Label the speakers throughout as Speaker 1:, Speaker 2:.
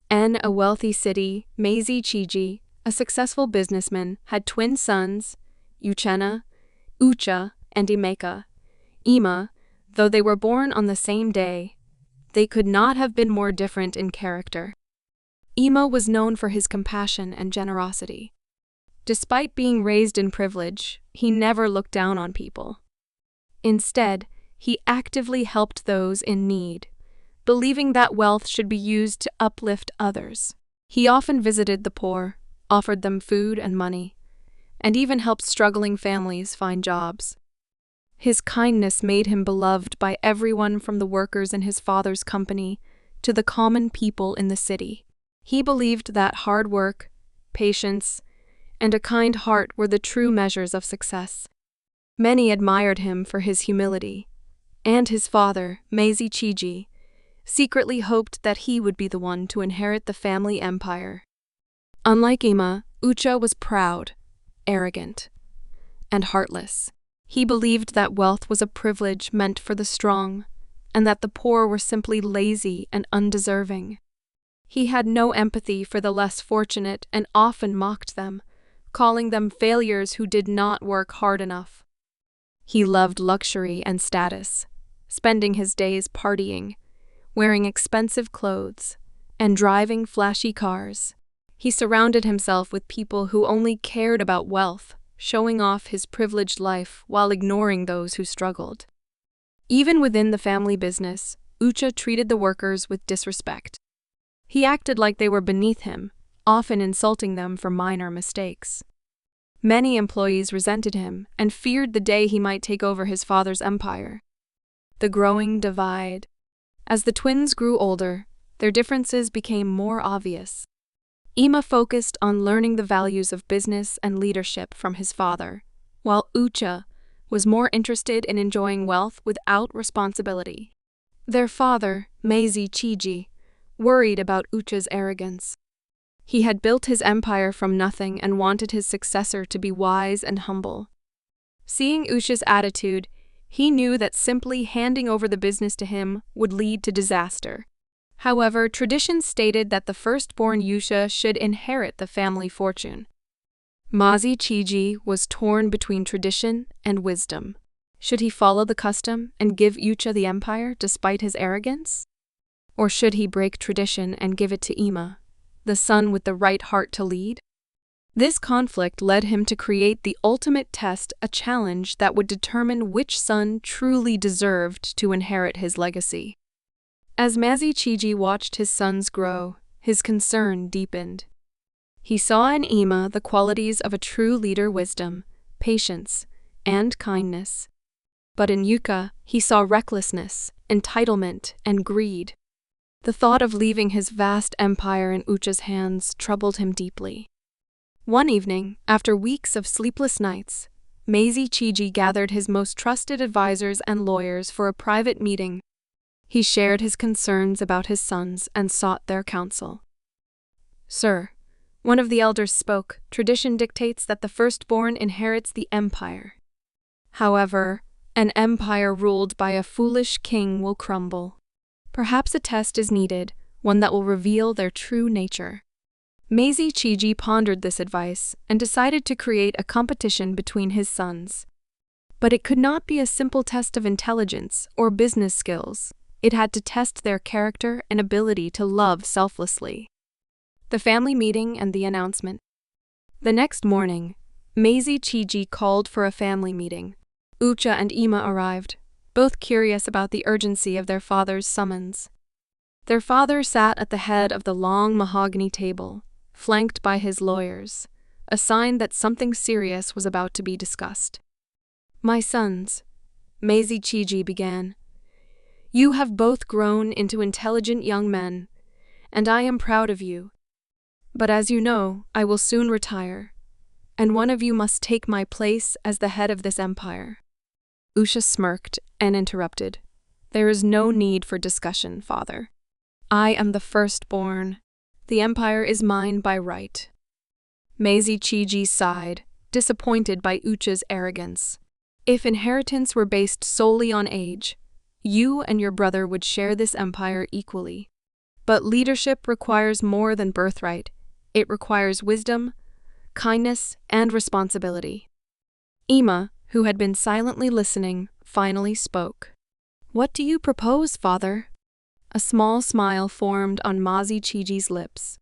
Speaker 1: In a wealthy city, Meiji-Chiji, a successful businessman, had twin sons, Ucha, and Ima, though they were born on the same day. They could not have been more different in character. Ima was known for his compassion and generosity. Despite being raised in privilege, he never looked down on people. Instead, he actively helped those in need, believing that wealth should be used to uplift others. He often visited the poor, offered them food and money, and even helped struggling families find jobs. His kindness made him beloved by everyone from the workers in his father's company to the common people in the city. He believed that hard work, patience, and a kind heart were the true measures of success. Many admired him for his humility, and his father, Meiji-Chiji, secretly hoped that he would be the one to inherit the family empire. Unlike Ima, Ucha was proud, arrogant, and heartless. He believed that wealth was a privilege meant for the strong, and that the poor were simply lazy and undeserving. He had no empathy for the less fortunate and often mocked them, calling them failures who did not work hard enough. He loved luxury and status, spending his days partying, wearing expensive clothes, and driving flashy cars. He surrounded himself with people who only cared about wealth, showing off his privileged life while ignoring those who struggled. Even within the family business, Ucha treated the workers with disrespect. He acted like they were beneath him, often insulting them for minor mistakes. Many employees resented him and feared the day he might take over his father's empire. The growing divide. As the twins grew older, their differences became more obvious. Ima focused on learning the values of business and leadership from his father, while Ucha was more interested in enjoying wealth without responsibility. Their father, Meiji-Chiji, worried about Ucha's arrogance. He had built his empire from nothing and wanted his successor to be wise and humble. Seeing Ucha's attitude, he knew that simply handing over the business to him would lead to disaster. However, tradition stated that the firstborn Ucha should inherit the family fortune. Meiji-Chiji was torn between tradition and wisdom. Should he follow the custom and give Ucha the empire despite his arrogance? Or should he break tradition and give it to Ima, the son with the right heart to lead? This conflict led him to create the ultimate test, a challenge that would determine which son truly deserved to inherit his legacy. As Meiji-Chiji watched his sons grow, his concern deepened. He saw in Ima the qualities of a true leader: wisdom, patience, and kindness. But in Yuka, he saw recklessness, entitlement, and greed. The thought of leaving his vast empire in Ucha's hands troubled him deeply. One evening, after weeks of sleepless nights, Meiji-Chiji gathered his most trusted advisors and lawyers for a private meeting. He shared his concerns about his sons and sought their counsel. "Sir," one of the elders spoke, "tradition dictates that the firstborn inherits the empire. However, an empire ruled by a foolish king will crumble. Perhaps a test is needed, one that will reveal their true nature." Meiji-Chiji pondered this advice and decided to create a competition between his sons. But it could not be a simple test of intelligence or business skills. It had to test their character and ability to love selflessly. The family meeting and the announcement. The next morning, Meiji-Chiji called for a family meeting. Ucha and Ima arrived, both curious about the urgency of their father's summons. Their father sat at the head of the long mahogany table, flanked by his lawyers, a sign that something serious was about to be discussed. "My sons," Meiji-Chiji began, "you have both grown into intelligent young men, and I am proud of you. But as you know, I will soon retire, and one of you must take my place as the head of this empire." Ucha smirked and interrupted. "There is no need for discussion, father. I am the firstborn. The empire is mine by right." Meiji-Chiji sighed, disappointed by Ucha's arrogance. "If inheritance were based solely on age, you and your brother would share this empire equally. But leadership requires more than birthright. It requires wisdom, kindness, and responsibility. Ima, who had been silently listening, finally spoke. "What do you propose, father?" A small smile formed on Mazi Chiji's lips.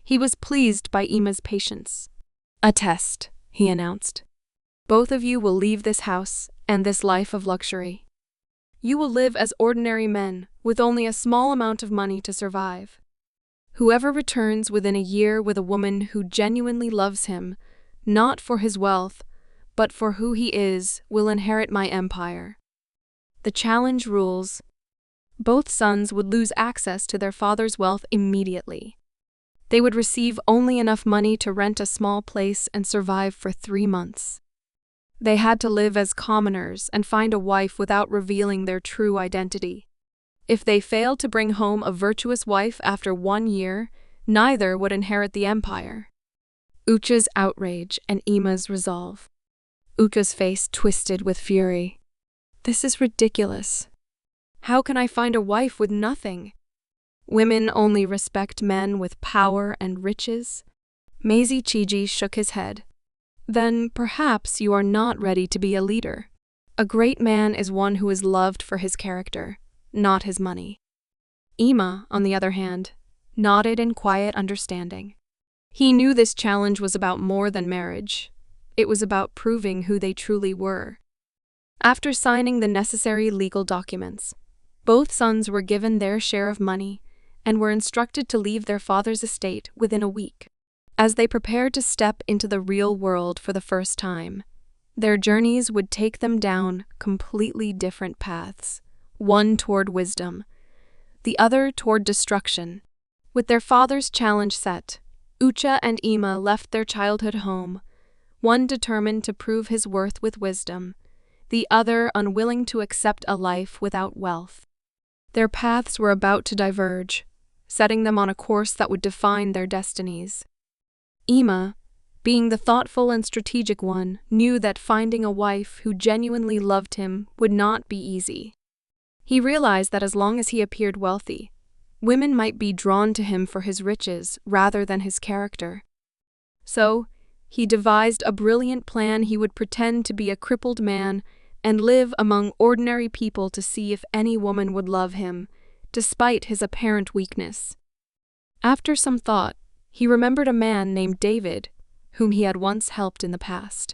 Speaker 1: He was pleased by Ima's patience. "A test," he announced. "Both of you will leave this house and this life of luxury. You will live as ordinary men, with only a small amount of money to survive. Whoever returns within a year with a woman who genuinely loves him, not for his wealth, but for who he is, will inherit my empire." The challenge rules. Both sons would lose access to their father's wealth immediately. They would receive only enough money to rent a small place and survive for 3 months. They had to live as commoners and find a wife without revealing their true identity. If they failed to bring home a virtuous wife after 1 year, neither would inherit the empire. Ucha's outrage and Ima's resolve. Ucha's face twisted with fury. "This is ridiculous. How can I find a wife with nothing? Women only respect men with power and riches." Mazi Chiji shook his head. "Then perhaps you are not ready to be a leader. A great man is one who is loved for his character, not his money." Ima, on the other hand, nodded in quiet understanding. He knew this challenge was about more than marriage. It was about proving who they truly were. After signing the necessary legal documents, both sons were given their share of money and were instructed to leave their father's estate within a week. As they prepared to step into the real world for the first time, their journeys would take them down completely different paths, one toward wisdom, the other toward destruction. With their father's challenge set, Ucha and Ima left their childhood home, one determined to prove his worth with wisdom, the other unwilling to accept a life without wealth. Their paths were about to diverge, setting them on a course that would define their destinies. Ima, being the thoughtful and strategic one, knew that finding a wife who genuinely loved him would not be easy. He realized that as long as he appeared wealthy, women might be drawn to him for his riches rather than his character. So, he devised a brilliant plan. He would pretend to be a crippled man and live among ordinary people to see if any woman would love him, despite his apparent weakness. After some thought, he remembered a man named David, whom he had once helped in the past.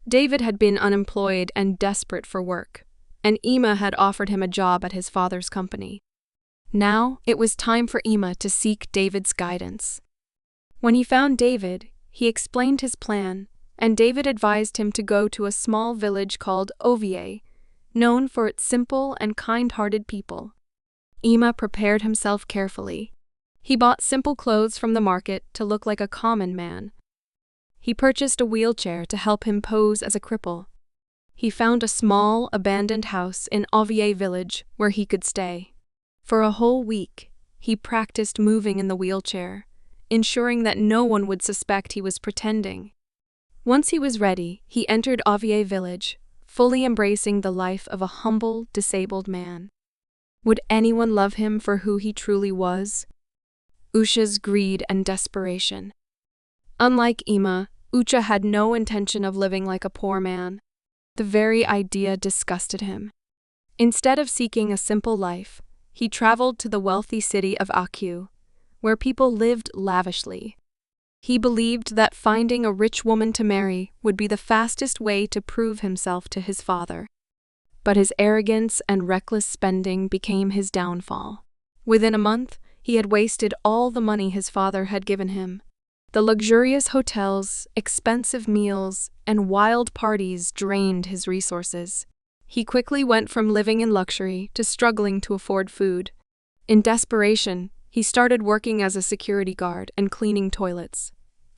Speaker 1: David had been unemployed and desperate for work, and Ima had offered him a job at his father's company. Now it was time for Ima to seek David's guidance. When he found David, he explained his plan, and David advised him to go to a small village called Ovie, known for its simple and kind-hearted people. Ima prepared himself carefully. He bought simple clothes from the market to look like a common man. He purchased a wheelchair to help him pose as a cripple. He found a small, abandoned house in Ovie village where he could stay. For a whole week, he practiced moving in the wheelchair, ensuring that no one would suspect he was pretending. Once he was ready, he entered Ovie village, fully embracing the life of a humble, disabled man. Would anyone love him for who he truly was? Ucha's greed and desperation. Unlike Ima, Ucha had no intention of living like a poor man. The very idea disgusted him. Instead of seeking a simple life, he traveled to the wealthy city of Akyu, where people lived lavishly. He believed that finding a rich woman to marry would be the fastest way to prove himself to his father. But his arrogance and reckless spending became his downfall. Within a month, he had wasted all the money his father had given him. The luxurious hotels, expensive meals, and wild parties drained his resources. He quickly went from living in luxury to struggling to afford food. In desperation, he started working as a security guard and cleaning toilets,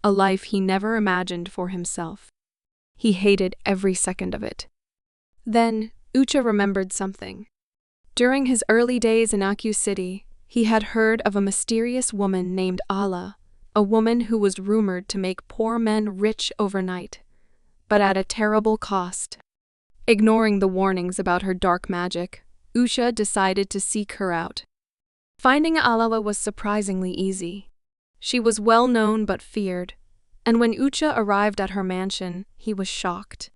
Speaker 1: a life he never imagined for himself. He hated every second of it. Then, Ucha remembered something. During his early days in Akyu City, he had heard of a mysterious woman named Ala, a woman who was rumored to make poor men rich overnight, but at a terrible cost. Ignoring the warnings about her dark magic, Ucha decided to seek her out. Finding Alala was surprisingly easy. She was well known but feared, and when Ucha arrived at her mansion, he was shocked.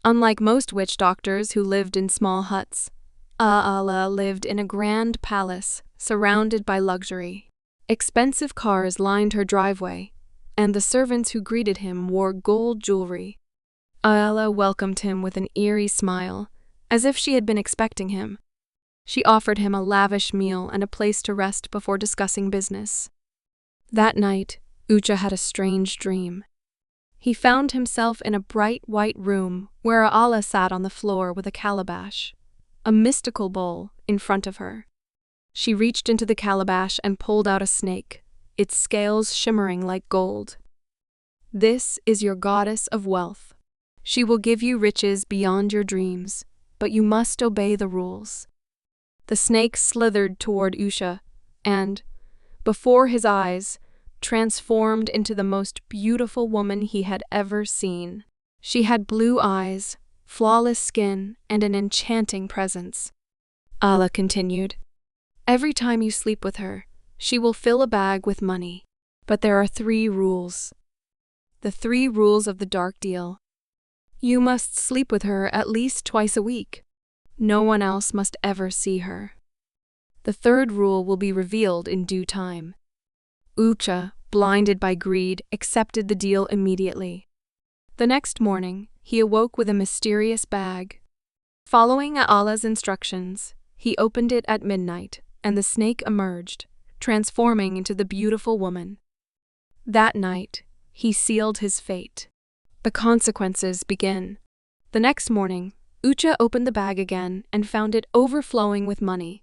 Speaker 1: Unlike most witch doctors who lived in small huts, Alala lived in a grand palace surrounded by luxury. Expensive cars lined her driveway, and the servants who greeted him wore gold jewelry. Alala welcomed him with an eerie smile, as if she had been expecting him. She offered him a lavish meal and a place to rest before discussing business. That night, Ucha had a strange dream. He found himself in a bright white room where Alala sat on the floor with a calabash, a mystical bowl, in front of her. She reached into the calabash and pulled out a snake, its scales shimmering like gold. "This is your goddess of wealth. She will give you riches beyond your dreams, but you must obey the rules." The snake slithered toward Ucha and, before his eyes, transformed into the most beautiful woman he had ever seen. She had blue eyes, flawless skin, and an enchanting presence. Alala continued, "Every time you sleep with her, she will fill a bag with money. But there are 3 rules. The 3 rules of the dark deal. You must sleep with her at least twice a week. No one else must ever see her. The 3rd rule will be revealed in due time." Ucha, blinded by greed, accepted the deal immediately. The next morning, he awoke with a mysterious bag. Following Alala's instructions, he opened it at midnight, and the snake emerged, transforming into the beautiful woman. That night, he sealed his fate. The consequences begin. The next morning, Ucha opened the bag again and found it overflowing with money.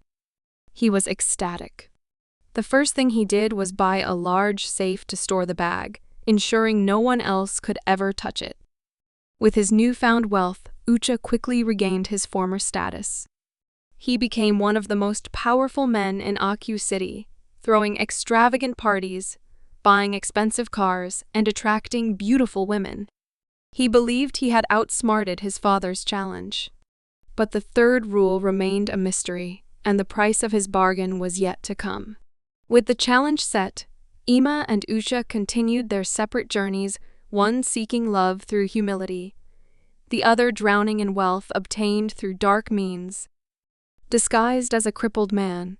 Speaker 1: He was ecstatic. The first thing he did was buy a large safe to store the bag, ensuring no one else could ever touch it. With his newfound wealth, Ucha quickly regained his former status. He became one of the most powerful men in Aku City, throwing extravagant parties, buying expensive cars, and attracting beautiful women. He believed he had outsmarted his father's challenge. But the 3rd rule remained a mystery, and the price of his bargain was yet to come. With the challenge set, Ima and Ucha continued their separate journeys, one seeking love through humility, the other drowning in wealth obtained through dark means. Disguised as a crippled man,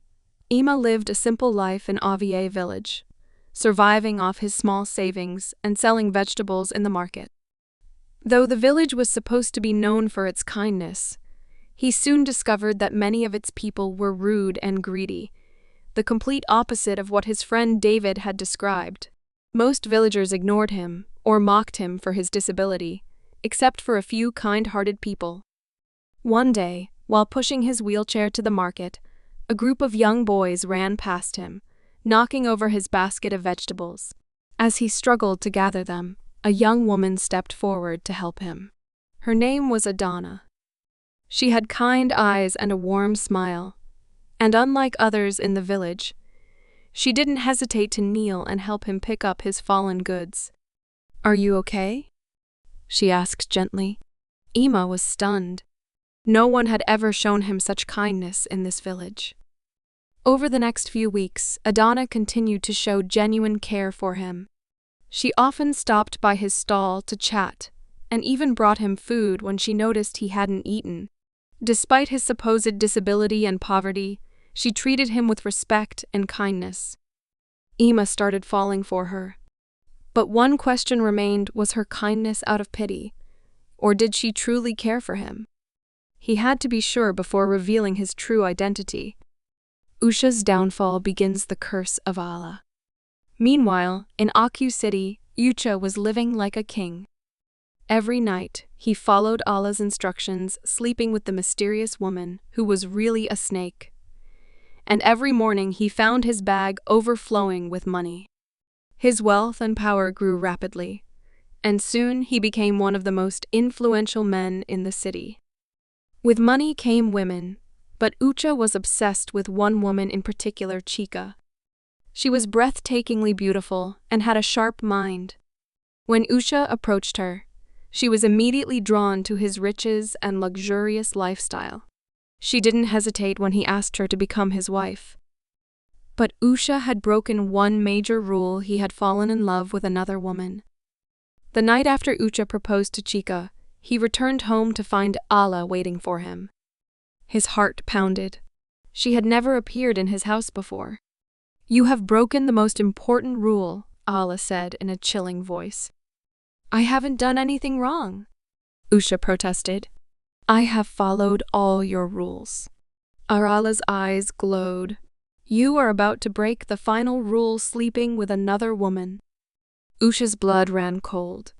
Speaker 1: Ima lived a simple life in Avier village, surviving off his small savings and selling vegetables in the market. Though the village was supposed to be known for its kindness, he soon discovered that many of its people were rude and greedy, the complete opposite of what his friend David had described. Most villagers ignored him or mocked him for his disability, except for a few kind-hearted people. One day, while pushing his wheelchair to the market, a group of young boys ran past him, knocking over his basket of vegetables. As he struggled to gather them, a young woman stepped forward to help him. Her name was Adana. She had kind eyes and a warm smile, and unlike others in the village, she didn't hesitate to kneel and help him pick up his fallen goods. "Are you okay?" she asked gently. Ima was stunned. No one had ever shown him such kindness in this village. Over the next few weeks, Adana continued to show genuine care for him. She often stopped by his stall to chat, and even brought him food when she noticed he hadn't eaten. Despite his supposed disability and poverty, she treated him with respect and kindness. Ima started falling for her. But one question remained: was her kindness out of pity, or did she truly care for him? He had to be sure before revealing his true identity. Ucha's downfall begins the curse of Alala. Meanwhile, in Aku City, Ucha was living like a king. Every night, he followed Alala's instructions, sleeping with the mysterious woman who was really a snake. And every morning he found his bag overflowing with money. His wealth and power grew rapidly, and soon he became one of the most influential men in the city. With money came women, but Ucha was obsessed with one woman in particular, Chica. She was breathtakingly beautiful and had a sharp mind. When Ucha approached her, she was immediately drawn to his riches and luxurious lifestyle. She didn't hesitate when he asked her to become his wife. But Usha had broken one major rule. He had fallen in love with another woman. The night after Ucha proposed to Chika, he returned home to find Ala waiting for him. His heart pounded. She had never appeared in his house before. "You have broken the most important rule," Ala said in a chilling voice. "I haven't done anything wrong," Usha protested. "I have followed all your rules." Ala's eyes glowed. "You are about to break the final rule, sleeping with another woman." Usha's blood ran cold.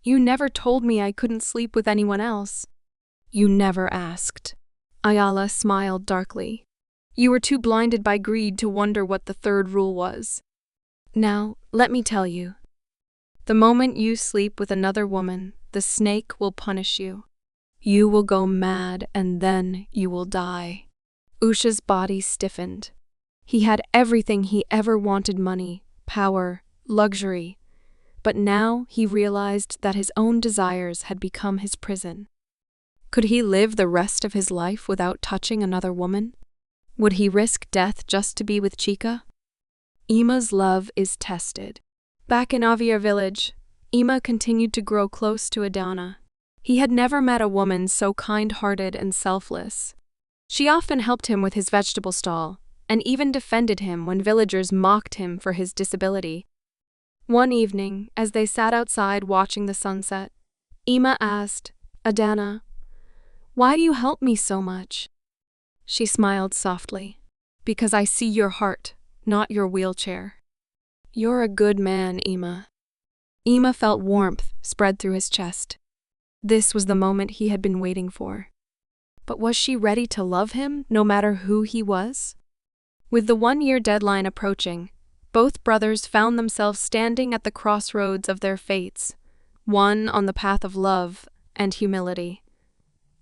Speaker 1: "You never told me I couldn't sleep with anyone else." "You never asked." Ayala smiled darkly. "You were too blinded by greed to wonder what the third rule was. Now, let me tell you. The moment you sleep with another woman, the snake will punish you. You will go mad and then you will die." Usha's body stiffened. He had everything he ever wanted: money, power, luxury. But now he realized that his own desires had become his prison. Could he live the rest of his life without touching another woman? Would he risk death just to be with Chika? Ima's love is tested. Back in Avia village, Ima continued to grow close to Adana. He had never met a woman so kind-hearted and selfless. She often helped him with his vegetable stall, and even defended him when villagers mocked him for his disability. One evening, as they sat outside watching the sunset, Ima asked, "Adana, why do you help me so much?" She smiled softly. "Because I see your heart, not your wheelchair." "You're a good man, Ima." Ima felt warmth spread through his chest. This was the moment he had been waiting for. But was she ready to love him, no matter who he was? With the 1-year deadline approaching, both brothers found themselves standing at the crossroads of their fates, one on the path of love and humility,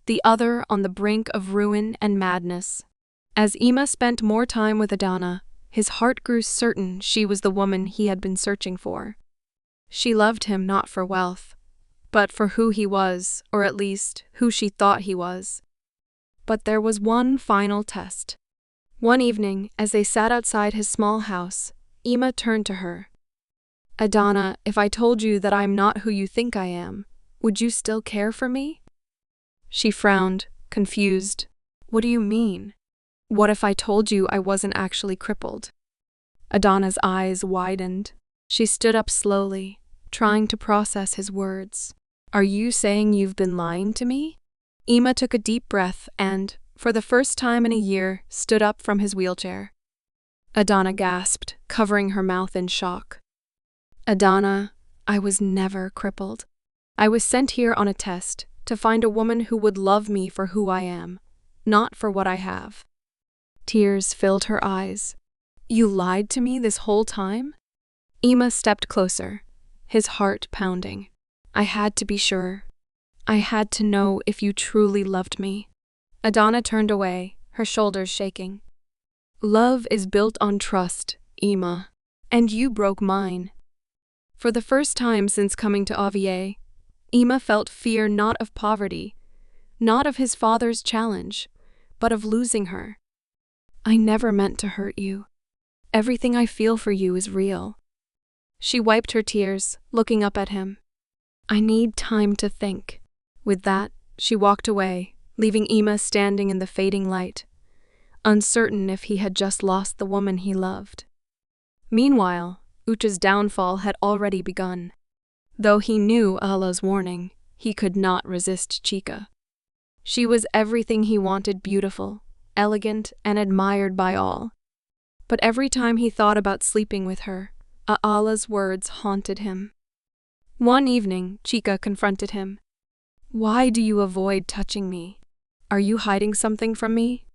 Speaker 1: the other on the brink of ruin and madness. As Ima spent more time with Adana, his heart grew certain she was the woman he had been searching for. She loved him not for wealth, but for who he was, or at least who she thought he was. But there was one final test. One evening, as they sat outside his small house, Ima turned to her. "Adana, if I told you that I'm not who you think I am, would you still care for me?" She frowned, confused. "What do you mean? What if I told you I wasn't actually crippled?" Adana's eyes widened. She stood up slowly, trying to process his words. "Are you saying you've been lying to me?" Ima took a deep breath and, for the first time in a year, stood up from his wheelchair. Adana gasped, covering her mouth in shock. "Adana, I was never crippled. I was sent here on a test to find a woman who would love me for who I am, not for what I have." Tears filled her eyes. "You lied to me this whole time?" Ima stepped closer, his heart pounding. "I had to be sure. I had to know if you truly loved me." Adana turned away, her shoulders shaking. "Love is built on trust, Ima, and you broke mine." For the first time since coming to Avier, Ima felt fear not of poverty, not of his father's challenge, but of losing her. "I never meant to hurt you. Everything I feel for you is real." She wiped her tears, looking up at him. "I need time to think." With that, she walked away, leaving Ima standing in the fading light, uncertain if he had just lost the woman he loved. Meanwhile, Ucha's downfall had already begun. Though he knew Allah's warning, he could not resist Chika. She was everything he wanted: beautiful, elegant, and admired by all. But every time he thought about sleeping with her, Allah's words haunted him. One evening, Chika confronted him. "Why do you avoid touching me? Are you hiding something from me?"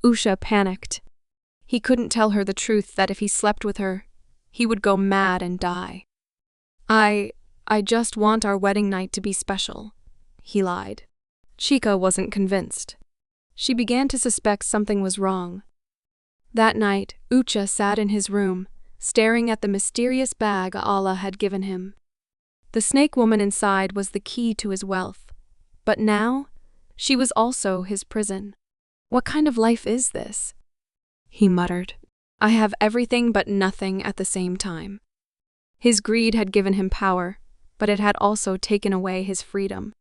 Speaker 1: Usha panicked. He couldn't tell her the truth that if he slept with her, he would go mad and die. I just want our wedding night to be special," he lied. Chika wasn't convinced. She began to suspect something was wrong. That night, Ucha sat in his room, staring at the mysterious bag Allah had given him. The snake woman inside was the key to his wealth, but now, she was also his prison. "What kind of life is this?" he muttered. I have everything but nothing at the same time. His greed had given him power, but it had also taken away his freedom.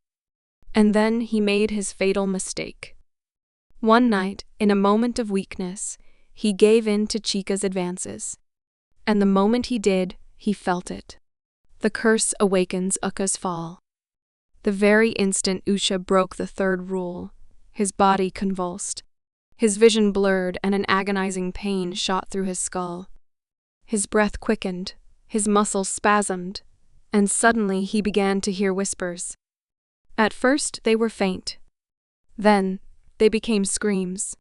Speaker 1: And then he made his fatal mistake. One night, in a moment of weakness, he gave in to Chika's advances. And the moment he did, he felt it. The curse awakens Uka's fall. The very instant Usha broke the third rule, his body convulsed. His vision blurred and an agonizing pain shot through his skull. His breath quickened, his muscles spasmed, and suddenly he began to hear whispers. At first they were faint. Then they became screams.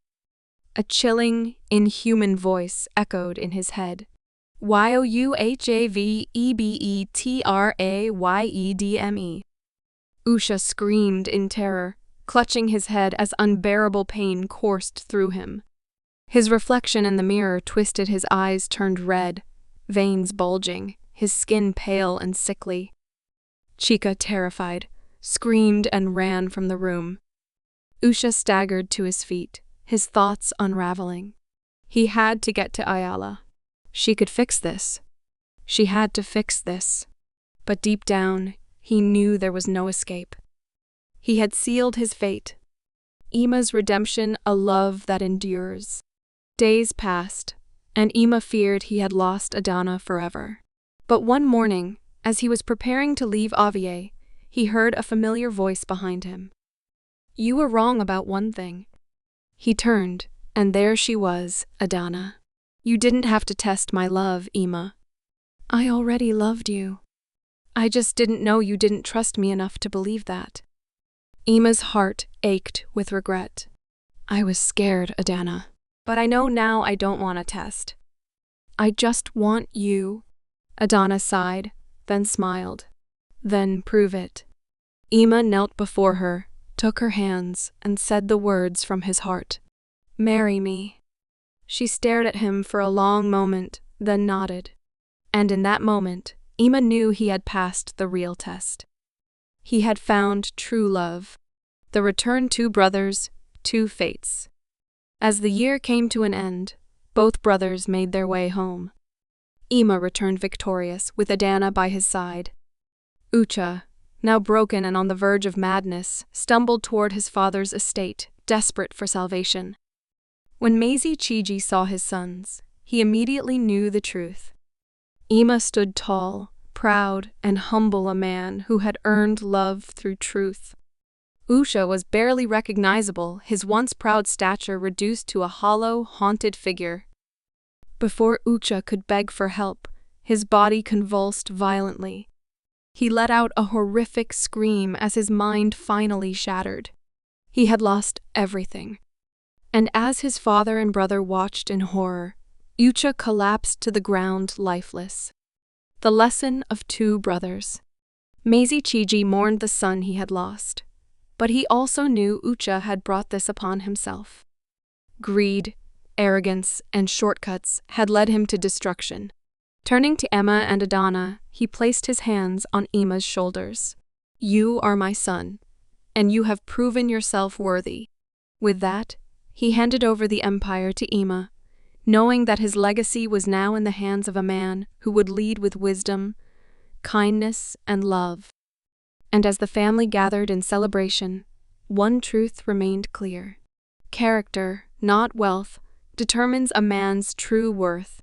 Speaker 1: A chilling, inhuman voice echoed in his head. Youhavebetrayedme. Usha screamed in terror, clutching his head as unbearable pain coursed through him. His reflection in the mirror twisted, his eyes turned red, veins bulging, his skin pale and sickly. Chika, terrified, screamed and ran from the room. Usha staggered to his feet, his thoughts unraveling. He had to get to Ayala. She could fix this. She had to fix this. But deep down, he knew there was no escape. He had sealed his fate. Ima's redemption, a love that endures. Days passed, and Ima feared he had lost Adana forever. But one morning, as he was preparing to leave Avier, he heard a familiar voice behind him. You were wrong about one thing. He turned, and there she was, Adana. You didn't have to test my love, Ima. I already loved you. I just didn't know you didn't trust me enough to believe that. Ima's heart ached with regret. I was scared, Adana. But I know now I don't want a test. I just want you. Adana sighed, then smiled. Then prove it. Ima knelt before her, took her hands, and said the words from his heart. Marry me. She stared at him for a long moment, then nodded. And in that moment, Ima knew he had passed the real test. He had found true love. The returned two brothers, two fates. As the year came to an end, both brothers made their way home. Ima returned victorious, with Adana by his side. Ucha, now broken and on the verge of madness, stumbled toward his father's estate, desperate for salvation. When Maisie Chiji saw his sons, he immediately knew the truth. Ima stood tall, proud, and humble, a man who had earned love through truth. Usha was barely recognizable, his once proud stature reduced to a hollow, haunted figure. Before Ucha could beg for help, his body convulsed violently. He let out a horrific scream as his mind finally shattered. He had lost everything. And as his father and brother watched in horror, Ucha collapsed to the ground lifeless. The lesson of two brothers. Maisie Chiji mourned the son he had lost, but he also knew Ucha had brought this upon himself. Greed, arrogance, and shortcuts had led him to destruction. Turning to Emma and Adana, he placed his hands on Ima's shoulders. You are my son, and you have proven yourself worthy. With that, he handed over the empire to Ima, knowing that his legacy was now in the hands of a man who would lead with wisdom, kindness, and love. And as the family gathered in celebration, one truth remained clear. Character, not wealth, determines a man's true worth.